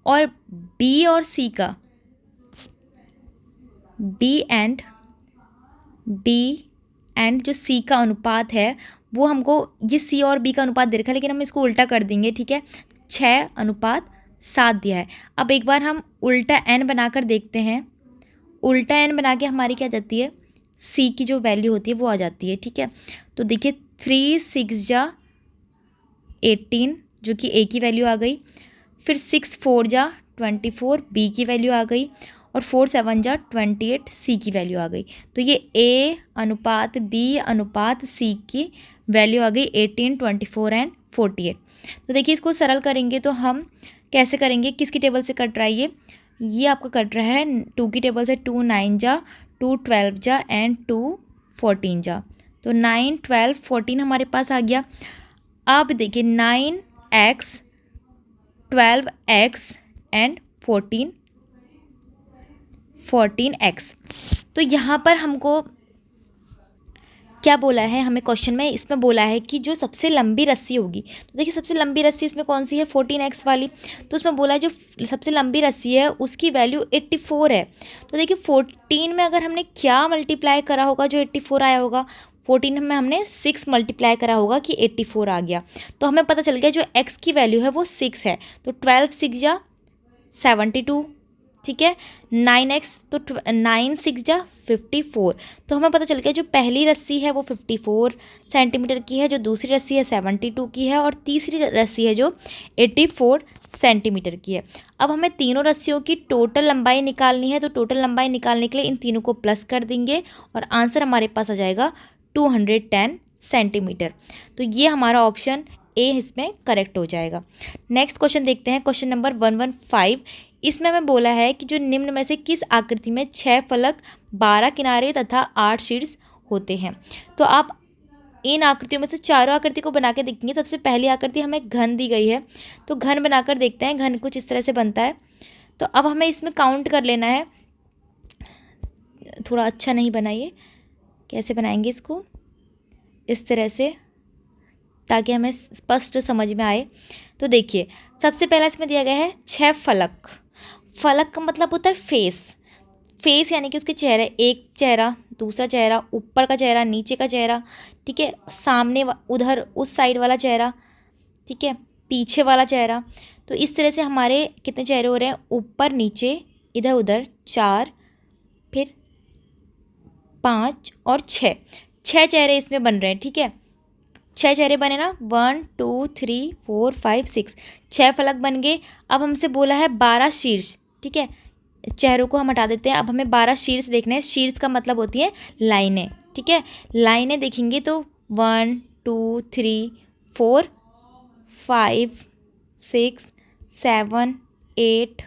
और बी और सी का बी एंड जो सी का अनुपात है वो हमको ये सी और बी का अनुपात दे रखा है, लेकिन हम इसको उल्टा कर देंगे। ठीक है, 6:7 दिया है। अब एक बार हम उल्टा एन बनाकर देखते हैं। उल्टा एन बना के हमारी क्या जाती है, सी की जो वैल्यू होती है वो आ जाती है। ठीक है, तो देखिए 3 6 जा 18 जो कि ए की वैल्यू आ गई, फिर 6 4 जा 24 बी की वैल्यू आ गई, और 4 7 जा 28 सी की वैल्यू आ गई। तो ये ए अनुपात बी अनुपात सी की वैल्यू आ गई 18 24 एंड 48। तो देखिए इसको सरल करेंगे तो हम कैसे करेंगे, किसकी टेबल से कट रहा है ये आपका कट रहा है 2 की टेबल से। 2 9 जा 2 12 जा एंड 2 14 जा, तो 9 12 14 हमारे पास आ गया। अब देखिए 9x 12x एंड 14x। तो यहाँ पर हमको क्या बोला है, हमें क्वेश्चन में इसमें बोला है कि जो सबसे लंबी रस्सी होगी, तो देखिए सबसे लंबी रस्सी इसमें कौन सी है, 14x वाली। तो उसमें बोला है जो सबसे लंबी रस्सी है उसकी वैल्यू 84 है। तो देखिए 14 में अगर हमने क्या मल्टीप्लाई करा होगा जो 84 आया होगा, 14 में हमने 6 मल्टीप्लाई करा होगा कि 84 आ गया। तो हमें पता चल गया जो x की वैल्यू है वो 6 है। तो 12 6 जा 72। ठीक है, 9x तो 9 6 जा 54। तो हमें पता चल गया जो पहली रस्सी है वो 54 सेंटीमीटर की है, जो दूसरी रस्सी है 72 की है, और तीसरी रस्सी है जो 84 सेंटीमीटर की है। अब हमें तीनों रस्सियों की टोटल लंबाई निकालनी है। तो टोटल लंबाई निकालने के लिए इन तीनों को प्लस कर देंगे और आंसर हमारे पास आ जाएगा 210 सेंटीमीटर। तो ये हमारा ऑप्शन ए इसमें करेक्ट हो जाएगा। नेक्स्ट क्वेश्चन देखते हैं, क्वेश्चन नंबर 115। इसमें हमें बोला है कि जो निम्न में से किस आकृति में 6 फलक 12 किनारे तथा 8 शीर्ष होते हैं। तो आप इन आकृतियों में से चारों आकृति को बना के देखेंगे। सबसे पहली आकृति हमें घन दी गई है, तो घन बनाकर देखते हैं। घन कुछ इस तरह से बनता है। तो अब हमें इसमें काउंट कर लेना है। थोड़ा अच्छा नहीं बनाइए, कैसे बनाएंगे इसको, इस तरह से, ताकि हमें स्पष्ट समझ में आए। तो देखिए सबसे पहला इसमें दिया गया है 6 फलक। फलक का मतलब होता है फेस। फेस यानी कि उसके चेहरे, एक चेहरा, दूसरा चेहरा, ऊपर का चेहरा, नीचे का चेहरा। ठीक है, सामने उधर उस साइड वाला चेहरा, ठीक है, पीछे वाला चेहरा। तो इस तरह से हमारे कितने चेहरे हो रहे हैं, ऊपर नीचे इधर उधर 4, फिर 5 और 6 चेहरे इसमें बन रहे हैं। ठीक है, 6 चेहरे बने ना, 1 2 3 4 5 6, 6 फलक बन गए। अब हमसे बोला है 12 शीर्ष। ठीक है, चेहरों को हम हटा देते हैं। अब हमें 12 शीर्ष देखने हैं। शीर्ष का मतलब होती है लाइनें। ठीक है, लाइनें देखेंगे तो 1 2 3 4 5 6 7 8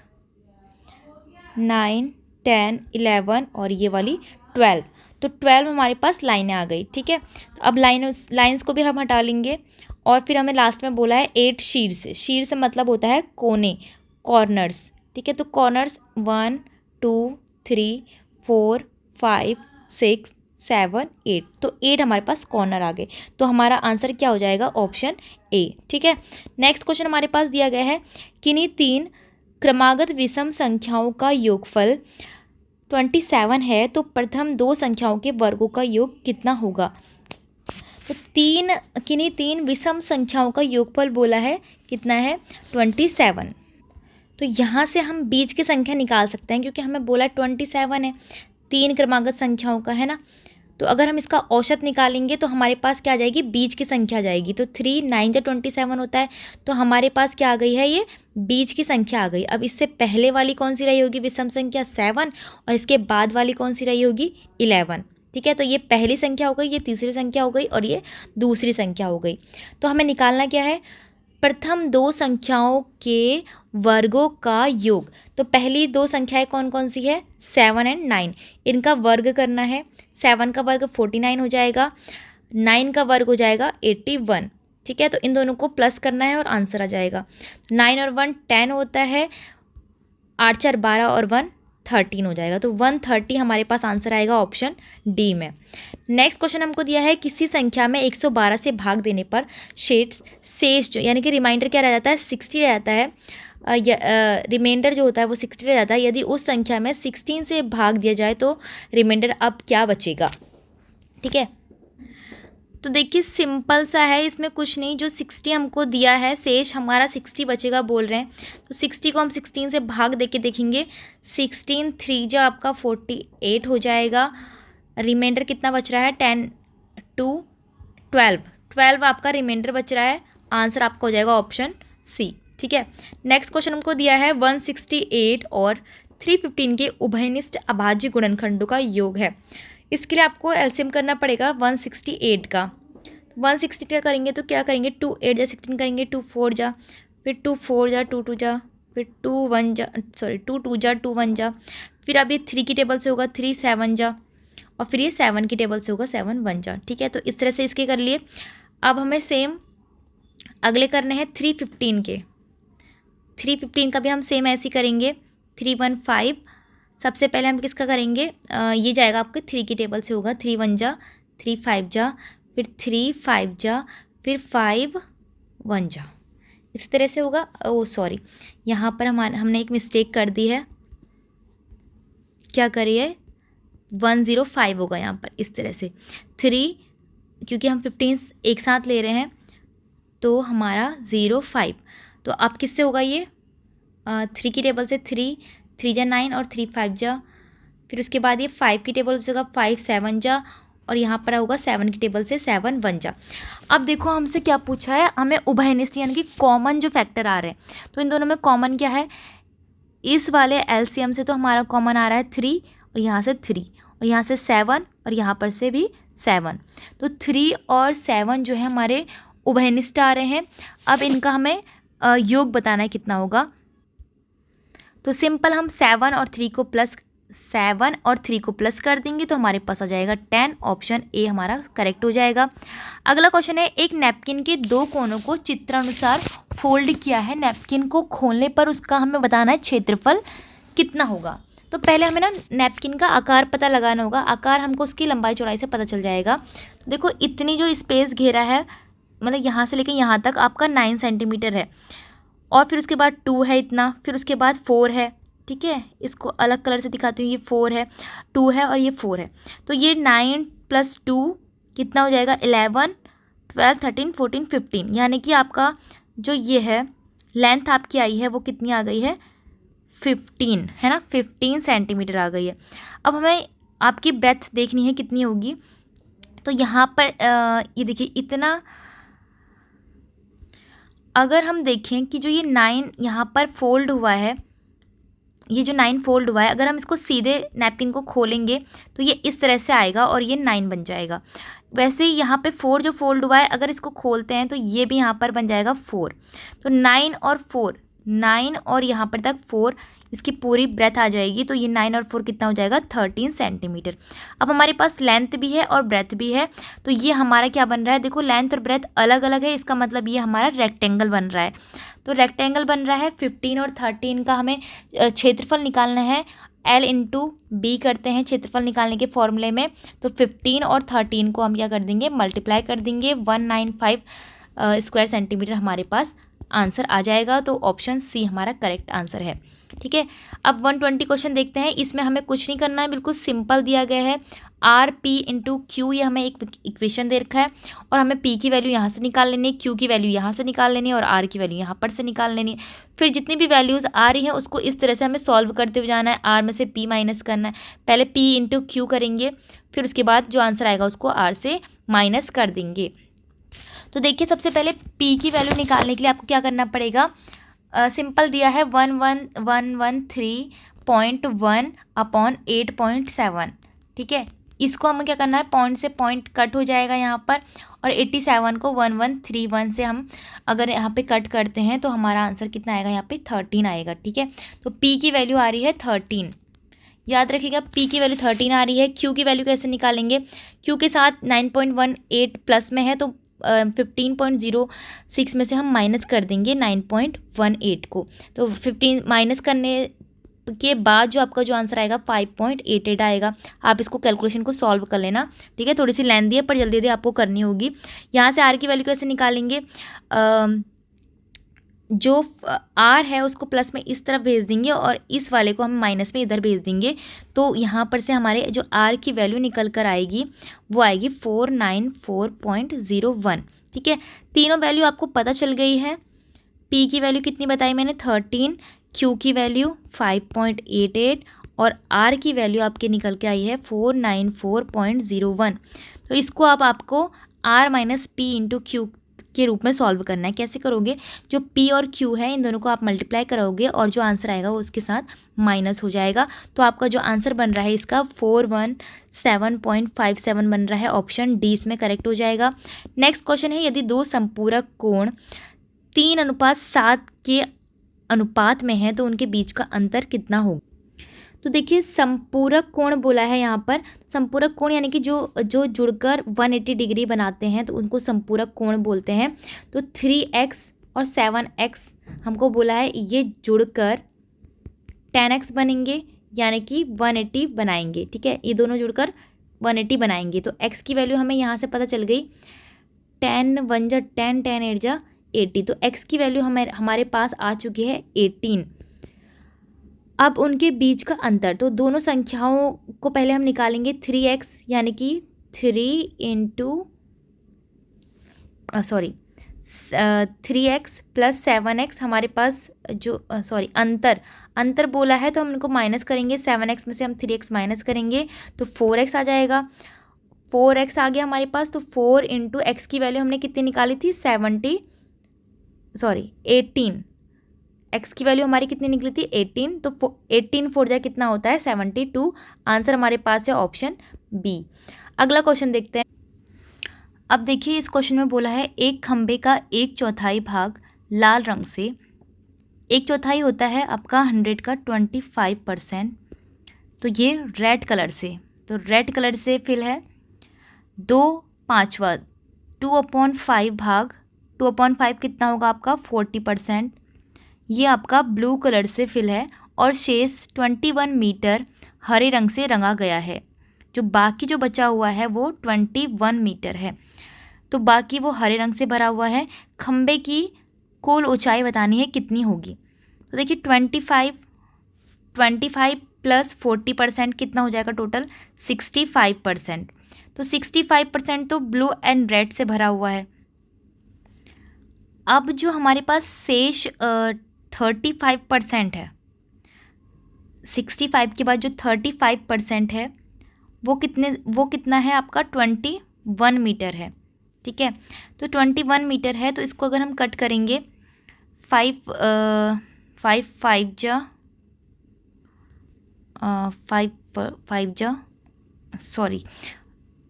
9 10 11 और ये वाली 12। तो 12 हमारे पास लाइनें आ गई। ठीक है, तो अब लाइन्स को भी हम हटा लेंगे। और फिर हमें लास्ट में बोला है 8 शीर्ष। शीर्ष मतलब होता है कोने, कॉर्नर्स। ठीक है, तो कॉर्नर्स 1 2 3 4 5 6 7 8। तो 8 हमारे पास कॉर्नर आ गए। तो हमारा आंसर क्या हो जाएगा, ऑप्शन ए। ठीक है, नेक्स्ट क्वेश्चन हमारे पास दिया गया है, किन्हीं 3 क्रमागत विषम संख्याओं का योगफल 27 है तो प्रथम 2 संख्याओं के वर्गों का योग कितना होगा। तो किन्हीं 3 विषम संख्याओं का योगफल बोला है, कितना है, 27। तो यहाँ से हम बीज की संख्या निकाल सकते हैं, क्योंकि हमें बोला 27 है, 3 क्रमागत संख्याओं का है ना। तो अगर हम इसका औसत निकालेंगे तो हमारे पास क्या आ जाएगी, बीज की संख्या आ जाएगी। तो 3 9 जा 27 होता है, तो हमारे पास क्या आ गई है, ये बीज की संख्या आ गई। अब इससे पहले वाली कौन सी रही होगी विषम संख्या 7, और इसके बाद वाली कौन सी रही होगी 11। ठीक है, तो ये पहली संख्या हो गई, ये तीसरी संख्या हो गई, और ये दूसरी संख्या हो गई। तो हमें निकालना क्या है, प्रथम दो संख्याओं के वर्गों का योग। तो पहली दो संख्याएं कौन कौन सी है, 7 और 9, इनका वर्ग करना है। 7 का वर्ग 49 हो जाएगा, 9 का वर्ग हो जाएगा 81। ठीक है, तो इन दोनों को प्लस करना है और आंसर आ जाएगा। 9 और 1 10 होता है, 8 4 12 और 1 13 हो जाएगा। तो 130 हमारे पास आंसर आएगा ऑप्शन डी में। नेक्स्ट क्वेश्चन हमको दिया है, किसी संख्या में 112 से भाग देने पर शेष जो यानी कि रिमाइंडर क्या रह जाता है, 60 रह जाता है। रिमाइंडर जो होता है वो 60 रह जाता है। यदि उस संख्या में 16 से भाग दिया जाए तो रिमाइंडर अब क्या बचेगा। ठीक है, तो देखिए सिंपल सा है, इसमें कुछ नहीं। जो 60 हमको दिया है, शेष हमारा 60 बचेगा बोल रहे हैं। तो 60 को हम 16 से भाग दे के देखेंगे। 16 3 जो आपका 48 हो जाएगा। रिमाइंडर कितना बच रहा है, 10 2 12 आपका रिमाइंडर बच रहा है। आंसर आपका हो जाएगा ऑप्शन सी। ठीक है, नेक्स्ट क्वेश्चन हमको दिया है 168 और 315 के उभयनिष्ठ अभाज्य गुणनखंडों का योग है। इसके लिए आपको एलसीएम करना पड़ेगा 168 का। 160 का करेंगे तो क्या करेंगे, 2 8 जा 16 करेंगे, 2 4 जा, फिर 2 4 जा 2 2 जा, फिर 2 1 जा, सॉरी 2 2 जा 2 1 जा, फिर अब ये 3 की टेबल से होगा 3 7 जा, और फिर ये 7 की टेबल से होगा 7 1 जा। ठीक है, तो इस तरह से इसके कर लिए। अब हमें सेम अगले करने हैं 315 के। 315 का भी हम सेम ऐसे ही करेंगे। 315 सबसे पहले हम किसका करेंगे, ये जाएगा आपके 3 की टेबल से होगा। 3 1 जा, 3 5 जा, फिर 3 5 जा, फिर 5 1 जा, इस तरह से होगा। ओ सॉरी, यहाँ पर हमने एक मिस्टेक कर दी है। क्या करिए, 105 होगा यहाँ पर, इस तरह से 3, क्योंकि हम 15 एक साथ ले रहे हैं तो हमारा 05। तो अब किससे होगा ये, 3 की टेबल से 3 3 जा 9 और 3 5 जा, फिर उसके बाद ये 5 की टेबल से होगा 5 7 जा, और यहाँ पर होगा 7 की टेबल से 7 1 जा। अब देखो हमसे क्या पूछा है, हमें उभयनिष्ठ यानी कि कॉमन जो फैक्टर आ रहे हैं, तो इन दोनों में कॉमन क्या है, इस वाले एलसीएम से तो हमारा कॉमन आ रहा है 3, और यहाँ से 3, और यहाँ से 7, और यहाँ पर से भी 7। तो 3 और 7 जो है हमारे उभयनिष्ठ आ रहे हैं। अब इनका हमें योग बताना है कितना होगा। तो सिंपल हम 7 और 3 को प्लस कर देंगे तो हमारे पास आ जाएगा 10। ऑप्शन ए हमारा करेक्ट हो जाएगा। अगला क्वेश्चन है, एक नैपकिन के दो कोनों को चित्रानुसार फोल्ड किया है। नैपकिन को खोलने पर उसका हमें बताना है क्षेत्रफल कितना होगा। तो पहले हमें ना नैपकिन का आकार पता लगाना होगा। आकार हमको उसकी लंबाई चौड़ाई से पता चल जाएगा। देखो इतनी जो स्पेस घेरा है, मतलब यहाँ से लेकर यहाँ तक आपका 9 सेंटीमीटर है, और फिर उसके बाद 2 है इतना, फिर उसके बाद 4 है। ठीक है, इसको अलग कलर से दिखाती हूँ। ये 4 है, 2 है और ये 4 है। तो ये 9 + 2 कितना हो जाएगा, 11 12 13 14 15, यानी कि आपका जो ये है लेंथ आपकी आई है वो कितनी आ गई है, 15 है ना, 15 सेंटीमीटर आ गई है। अब हमें आपकी ब्रेथ देखनी है कितनी होगी। तो यहाँ पर ये देखिए इतना, अगर हम देखें कि जो ये 9 यहाँ पर फोल्ड हुआ है, ये जो 9 फोल्ड हुआ है, अगर हम इसको सीधे नैपकिन को खोलेंगे तो ये इस तरह से आएगा और ये 9 बन जाएगा। वैसे ही यहाँ पे 4 जो फोल्ड हुआ है, अगर इसको खोलते हैं तो ये भी यहाँ पर बन जाएगा 4। तो 9 और 4, 9 और यहाँ पर तक 4, इसकी पूरी ब्रेथ आ जाएगी। तो ये 9 और 4 कितना हो जाएगा, 13 सेंटीमीटर। अब हमारे पास लेंथ भी है और ब्रेथ भी है, तो ये हमारा क्या बन रहा है, देखो लेंथ और ब्रेथ अलग अलग है, इसका मतलब ये हमारा रेक्टेंगल बन रहा है। तो रेक्टेंगल बन रहा है। 15 और 13 का हमें क्षेत्रफल निकालना है। L × B करते हैं क्षेत्रफल निकालने के फॉर्मूले में। तो 15 और 13 को हम क्या कर देंगे, मल्टीप्लाई कर देंगे। 195 स्क्वायर सेंटीमीटर हमारे पास आंसर आ जाएगा। तो ऑप्शन सी हमारा करेक्ट आंसर है। ठीक है। अब 120 क्वेश्चन देखते हैं। इसमें हमें कुछ नहीं करना है, बिल्कुल सिंपल दिया गया है। आर पी इंटू क्यू, ये हमें एक इक्वेशन दे रखा है और हमें पी की वैल्यू यहाँ से निकाल लेनी है, क्यू की वैल्यू यहाँ से निकाल लेनी है और आर की वैल्यू यहाँ पर से निकाल लेनी है। फिर जितनी भी वैल्यूज़ आ रही हैं उसको इस तरह से हमें सॉल्व करते हुए जाना है। आर में से पी माइनस करना है, पहले पी इंटू क्यू करेंगे, फिर उसके बाद जो आंसर आएगा उसको आर से माइनस कर देंगे। तो देखिए सबसे पहले पी की वैल्यू निकालने के लिए आपको क्या करना पड़ेगा। सिंपल दिया है 11113.1 अपॉन 8.7। ठीक है, इसको हमें क्या करना है, पॉइंट से पॉइंट कट हो जाएगा यहाँ पर, और 87 को 1131 से हम अगर यहाँ पे कट करते हैं तो हमारा आंसर कितना आएगा, यहाँ पे 13 आएगा। ठीक है, तो पी की वैल्यू आ रही है 13। याद रखिएगा पी की वैल्यू 13 आ रही है। क्यू की वैल्यू कैसे निकालेंगे, क्यू के साथ 9.18 प्लस में है तो 15.06 में से हम माइनस कर देंगे 9.18 को, तो 15 माइनस करने के बाद जो आपका जो आंसर आएगा 5.88 आएगा। आप इसको कैलकुलेशन को सॉल्व कर लेना। ठीक है, थोड़ी सी लेंथी है पर जल्दी जल्दी आपको करनी होगी। यहाँ से आर की वैल्यू कैसे निकालेंगे, जो आर है उसको प्लस में इस तरफ भेज देंगे और इस वाले को हम माइनस में इधर भेज देंगे, तो यहाँ पर से हमारे जो आर की वैल्यू निकल कर आएगी वो आएगी 494.01। ठीक है, तीनों वैल्यू आपको पता चल गई है। पी की वैल्यू कितनी बताई मैंने, 13, क्यू की वैल्यू 5.88 और आर की वैल्यू आपके निकल के आई है 494.01। तो इसको अब आपको R minus P into Q के रूप में सॉल्व करना है। कैसे करोगे, जो पी और क्यू है इन दोनों को आप मल्टीप्लाई करोगे और जो आंसर आएगा वो उसके साथ माइनस हो जाएगा। तो आपका जो आंसर बन रहा है इसका 417.57 बन रहा है। ऑप्शन डी इसमें करेक्ट हो जाएगा। नेक्स्ट क्वेश्चन है, यदि दो संपूरक कोण 3:7 के अनुपात में है तो उनके बीच का अंतर कितना होगा। तो देखिए संपूरक कोण बोला है यहाँ पर। संपूरक कोण यानी कि जो जुड़कर 180 डिग्री बनाते हैं तो उनको संपूरक कोण बोलते हैं। तो 3x और 7x हमको बोला है ये जुड़कर 10x बनेंगे यानी कि 180 बनाएंगे। ठीक है, ये दोनों जुड़कर 180 बनाएंगे। तो x की वैल्यू हमें यहाँ से पता चल गई, 10 1 जा 10, 10 8 जा 80। तो x की वैल्यू हमारे पास आ चुकी है 18। अब उनके बीच का अंतर, तो दोनों संख्याओं को पहले हम निकालेंगे। 3x यानी कि 3x प्लस 7x हमारे पास जो अंतर बोला है तो हम इनको माइनस करेंगे। 7x में से हम 3x माइनस करेंगे तो 4x आ जाएगा। 4x आ गया हमारे पास, तो 4 इंटू एक्स की वैल्यू हमने कितनी निकाली थी, 18। एक्स की वैल्यू हमारी कितनी निकली थी, 18। तो 18 4 जा कितना होता है, 72। आंसर हमारे पास है ऑप्शन बी। अगला क्वेश्चन देखते हैं। अब देखिए इस क्वेश्चन में बोला है एक खंबे का 1/4 भाग लाल रंग से, 1/4 होता है आपका 100 का 25%, तो ये रेड कलर से, तो रेड कलर से फिल है। 2/5 2/5 भाग 2/5 कितना होगा आपका 40%, ये आपका ब्लू कलर से फिल है। और शेष 21 मीटर हरे रंग से रंगा गया है। जो बाकी जो बचा हुआ है वो 21 मीटर है, तो बाकी वो हरे रंग से भरा हुआ है। खंबे की कुल ऊंचाई बतानी है कितनी होगी। तो देखिए 25 प्लस 40% कितना हो जाएगा टोटल, 65%। तो 65% तो ब्लू एंड रेड से भरा हुआ है। अब जो हमारे पास शेष 35% है, 65 के बाद जो 35% है वो कितना है आपका 21 मीटर है। ठीक है, तो 21 मीटर है, तो इसको अगर हम कट करेंगे 5 जा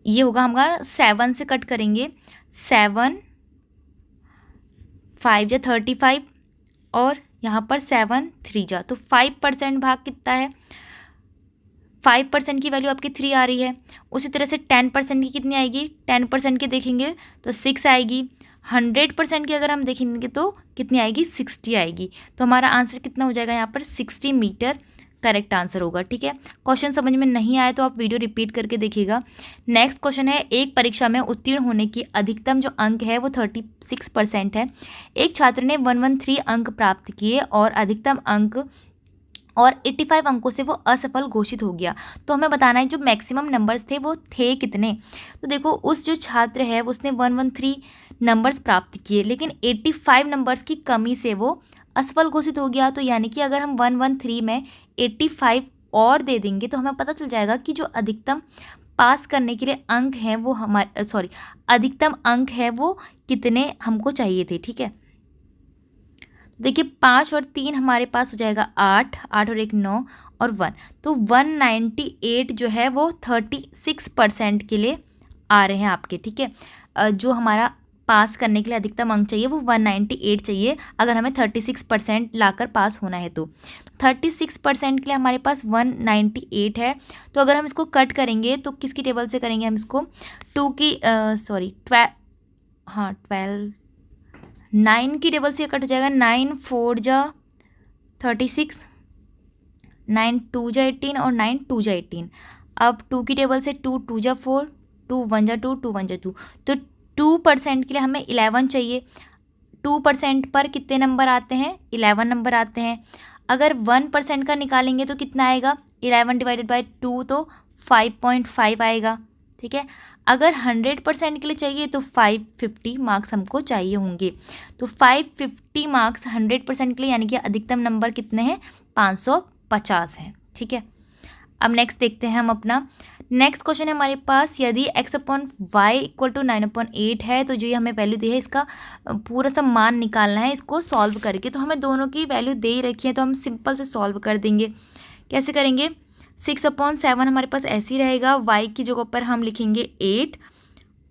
ये होगा हमारा 7 से कट करेंगे, 7 5 जा 35 और यहाँ पर 7 3 जा, तो 5% भाग कितना है, 5% की वैल्यू आपकी 3 आ रही है। उसी तरह से 10% की कितनी आएगी, 10% की देखेंगे तो 6 आएगी। 100% की अगर हम देखेंगे तो कितनी आएगी, 60 आएगी। तो हमारा आंसर कितना हो जाएगा यहाँ पर 60 मीटर करेक्ट आंसर होगा। ठीक है, क्वेश्चन समझ में नहीं आए तो आप वीडियो रिपीट करके देखिएगा। नेक्स्ट क्वेश्चन है, एक परीक्षा में उत्तीर्ण होने की अधिकतम जो अंक है वो 36% है। एक छात्र ने 113 अंक प्राप्त किए और अधिकतम अंक और 85 अंकों से वो असफल घोषित हो गया। तो हमें बताना है जो मैक्सिमम नंबर्स थे वो थे कितने। तो देखो उस जो छात्र है उसने 113 नंबर्स प्राप्त किए, लेकिन 85 नंबर्स की कमी से वो असफल घोषित हो गया। तो यानी कि अगर हम 113 में 85 और दे देंगे तो हमें पता चल जाएगा कि जो अधिकतम पास करने के लिए अंक हैं वो अधिकतम अंक है वो कितने हमको चाहिए थे। ठीक है, देखिए 5 और 3 हमारे पास हो जाएगा 8, 8 और 1 9 और 1। तो 198 जो है वो 36% के लिए आ रहे हैं आपके। ठीक है, जो हमारा पास करने के लिए अधिकतम अंक चाहिए वो 198 चाहिए, अगर हमें 36% लाकर पास होना है तो 36% के लिए हमारे पास 198 है। तो अगर हम इसको कट करेंगे तो किसकी टेबल से करेंगे हम इसको, 12 9 की टेबल से कट हो जाएगा। 9 4 जा 36, 9 2 जा 18 और 9 2 जा 18। अब 2 की टेबल से 2 2 जा 4, 2 1 जा 2, 2 1 जा 2। तो 2% के लिए हमें 11 चाहिए। 2% पर कितने नंबर आते हैं, 11 नंबर आते हैं। अगर 1% का निकालेंगे तो कितना आएगा, 11 डिवाइडेड बाई 2 तो 5.5 आएगा। ठीक है, अगर 100% के लिए चाहिए तो 550 मार्क्स हमको चाहिए होंगे। तो 550 मार्क्स 100% के लिए, यानी कि अधिकतम नंबर कितने हैं, 550 हैं। ठीक है, अब नेक्स्ट देखते हैं हम अपना नेक्स्ट क्वेश्चन है हमारे पास, यदि x/y इक्वल टू 9/8 है तो जो ये हमें वैल्यू दी है इसका पूरा सा मान निकालना है इसको सॉल्व करके। तो हमें दोनों की वैल्यू दे ही रखी है तो हम सिंपल से सॉल्व कर देंगे। कैसे करेंगे, 6/7 हमारे पास ऐसे ही रहेगा, y की जगह पर हम लिखेंगे 8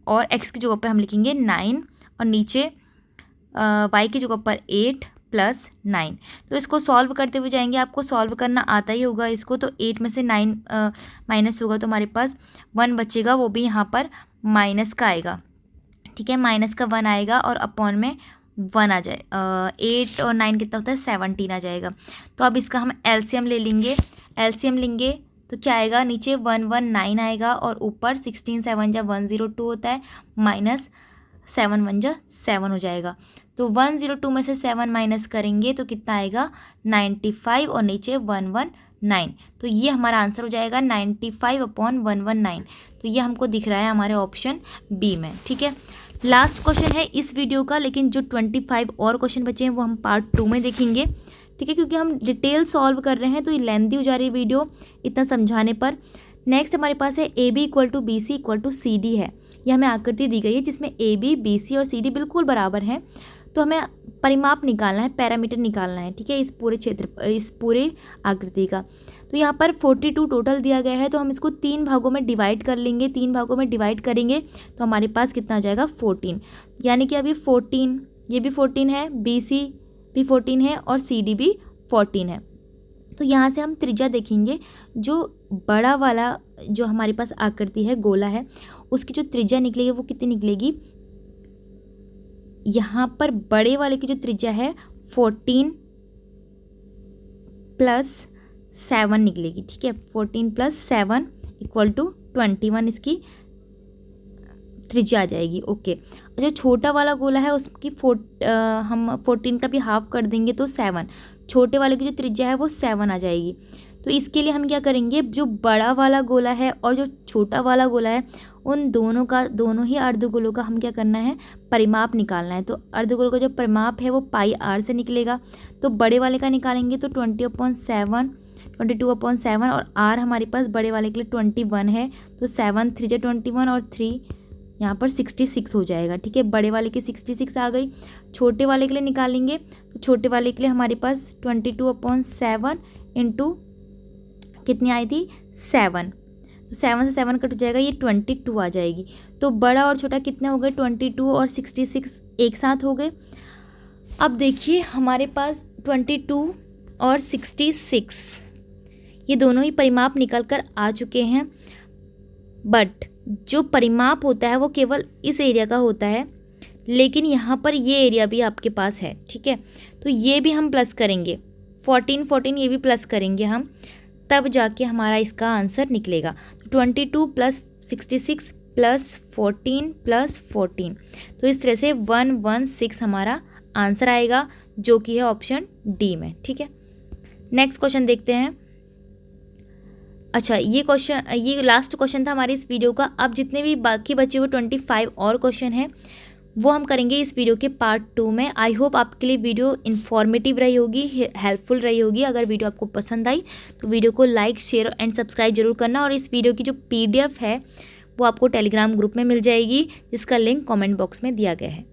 और x की जगह पर हम लिखेंगे 9 और नीचे y की जगह पर 8 + 9। तो इसको सॉल्व करते हुए जाएंगे, आपको सॉल्व करना आता ही होगा इसको। तो 8 में से 9 माइनस होगा तो हमारे पास 1 बचेगा, वो भी यहाँ पर माइनस का आएगा। ठीक है, माइनस का 1 आएगा और अपॉन में 1 आ जाए। 8 और 9 कितना होता है, 17 आ जाएगा। तो अब इसका हम एलसीएम ले लेंगे। एलसीएम लेंगे तो क्या आएगा, नीचे 119 आएगा और ऊपर 16 7 जा 102 होता है, माइनस 7 1 जा 7 हो जाएगा। तो 102 में से 7 माइनस करेंगे तो कितना आएगा, 95 और नीचे 119। तो ये हमारा आंसर हो जाएगा 95/119। तो ये हमको दिख रहा है हमारे ऑप्शन बी में। ठीक है, लास्ट क्वेश्चन है इस वीडियो का, लेकिन जो 25 और क्वेश्चन बचे हैं वो हम पार्ट 2 में देखेंगे। ठीक है, क्योंकि हम डिटेल सॉल्व कर रहे हैं तो ये लेंथी हो जा रही है वीडियो इतना समझाने पर। नेक्स्ट हमारे पास है AB = BC = CD है। यह हमें आकृति दी गई है जिसमें AB, BC और CD बिल्कुल बराबर हैं। तो हमें परिमाप निकालना है, पैरामीटर निकालना है। ठीक है, इस पूरे आकृति का। तो यहाँ पर 42 टोटल दिया गया है, तो हम इसको 3 भागों में डिवाइड कर लेंगे। 3 भागों में डिवाइड करेंगे तो हमारे पास कितना आ जाएगा, 14। यानी कि अभी 14, ये भी 14 है, BC भी 14 है और CD भी 14 है। तो यहाँ से हम त्रिज्या देखेंगे, जो बड़ा वाला जो हमारे पास आकृति है, गोला है, उसकी जो त्रिज्या निकलेगी वो कितनी निकलेगी, यहाँ पर बड़े वाले की जो त्रिज्या है 14 + 7 निकलेगी। ठीक है, 14 + 7 = 21 इसकी त्रिज्या आ जाएगी। ओके, जो छोटा वाला गोला है उसकी हम 14 का भी हाफ कर देंगे तो 7, छोटे वाले की जो त्रिज्या है वो 7 आ जाएगी। तो इसके लिए हम क्या करेंगे, जो बड़ा वाला गोला है और जो छोटा वाला गोला है उन दोनों ही अर्धगोलों का हम क्या करना है, परिमाप निकालना है। तो अर्धगोल का जो परिमाप है वो πr से निकलेगा। तो बड़े वाले का निकालेंगे तो 22/7 और r हमारे पास बड़े वाले के लिए 21 है। तो 7 3 जा 21 और 3 यहाँ पर 66 हो जाएगा। ठीक है, बड़े वाले की 66 आ गई। छोटे वाले के लिए निकालेंगे तो छोटे वाले के लिए हमारे पास 22/7 इंटू कितनी आई थी, 7। तो 7 से 7 कट हो जाएगा, ये 22 आ जाएगी। तो बड़ा और छोटा कितने हो गए, 22 और 66 एक साथ हो गए। अब देखिए हमारे पास 22 और 66 ये दोनों ही परिमाप निकल कर आ चुके हैं, बट जो परिमाप होता है वो केवल इस एरिया का होता है, लेकिन यहाँ पर ये एरिया भी आपके पास है। ठीक है, तो ये भी हम प्लस करेंगे, 14 ये भी प्लस करेंगे हम, तब जाके हमारा इसका आंसर निकलेगा। तो 22 + 66 + 14 + 14, तो इस तरह से 116 हमारा आंसर आएगा, जो कि है ऑप्शन डी में। ठीक है, नेक्स्ट क्वेश्चन देखते हैं। अच्छा, ये लास्ट क्वेश्चन था हमारे इस वीडियो का। अब जितने भी बाकी बचे हुए 25 और क्वेश्चन हैं वो हम करेंगे इस वीडियो के पार्ट 2 में। आई होप आपके लिए वीडियो इन्फॉर्मेटिव रही होगी, हेल्पफुल रही होगी। अगर वीडियो आपको पसंद आई तो वीडियो को लाइक, शेयर एंड सब्सक्राइब जरूर करना। और इस वीडियो की जो PDF है वो आपको टेलीग्राम ग्रुप में मिल जाएगी, जिसका लिंक कमेंट बॉक्स में दिया गया है।